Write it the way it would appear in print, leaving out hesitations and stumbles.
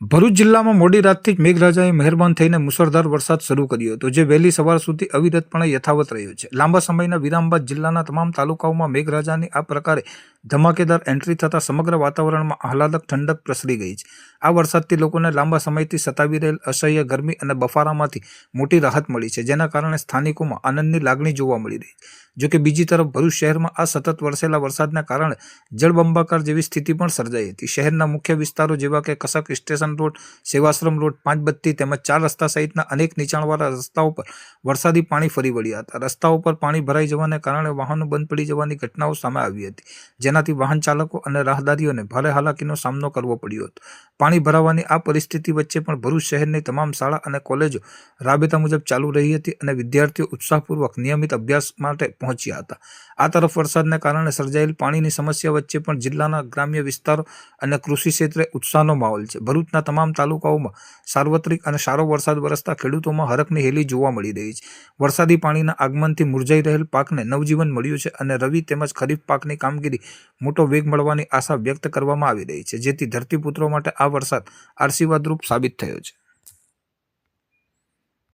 ભરૂચ જિલ્લામાં મોડી રાતથી જ મેઘરાજાએ મહેરબાન થઈને મુશળધાર વરસાદ શરૂ કર્યો હતો, જે વહેલી સવાર સુધી અવિરતપણે યથાવત રહ્યો છે. લાંબા સમયના વિરામ બાદ જિલ્લાના તમામ તાલુકાઓમાં મેઘરાજાની આ પ્રકારે ધમાકેદાર એન્ટ્રી થતાં સમગ્ર વાતાવરણમાં આહલાદક ઠંડક પ્રસરી ગઈ છે. આ વરસાદથી લોકોને લાંબા સમયથી સતાવી રહેલ અસહ્ય ગરમી અને બફારામાંથી મોટી રાહત મળી છે, જેના કારણે સ્થાનિકોમાં આનંદની લાગણી જોવા મળી રહી છે. જોકે બીજી તરફ ભરૂચ શહેરમાં આ સતત વરસેલા વરસાદના કારણે જળબંબાકાર જેવી સ્થિતિ પણ સર્જાઈ હતી. શહેરના મુખ્ય વિસ્તારો જેવા કે કસક સ્ટેશન રોડ, સેવાશ્રમ રોડ, પાંચબત્તી તેમજ 4 રસ્તા સહિતના અનેક નીચાણવાળા રસ્તાઓ પર વરસાદી પાણી ફરી વળ્યા હતા. રસ્તાઓ પર પાણી ભરાઈ જવાને કારણે વાહનો બંધ પડી જવાની ઘટનાઓ સામે આવી હતી, જેનાથી વાહન ચાલકો અને રાહદારીઓને ભારે હાલાકીનો સામનો કરવો પડ્યો હતો. પાણી ભરાવાની આ પરિસ્થિતિ વચ્ચે પણ ભરૂચ શહેરની તમામ શાળા અને કોલેજો રાબેતા મુજબ ચાલુ રહી હતી અને વિદ્યાર્થીઓ ઉત્સાહપૂર્વક નિયમિત અભ્યાસ માટે પહોંચ્યા હતા. આ તરફ વરસાદને કારણે સર્જાયેલ પાણીની સમસ્યા વચ્ચે પણ જિલ્લાના ગ્રામ્ય વિસ્તારો અને કૃષિ ક્ષેત્રે ઉત્સાહનો માહોલ છે. ભરૂચના તમામ તાલુકાઓમાં સાર્વત્રિક અને સારો વરસાદ વરસતા ખેડૂતોમાં હરખની હેલી જોવા મળી રહી છે. વરસાદી પાણીના આગમનથી મુરઝાઈ રહેલ પાકને નવજીવન મળ્યું છે અને રવિ તેમજ ખરીફ પાકની કામગીરી મોટો વેગ મળવાની આશા વ્યક્ત કરવામાં આવી રહી છે, જેથી ધરતીપુત્રો માટે આ વરસાદ આશીર્વાદરૂપ સાબિત થયો છે.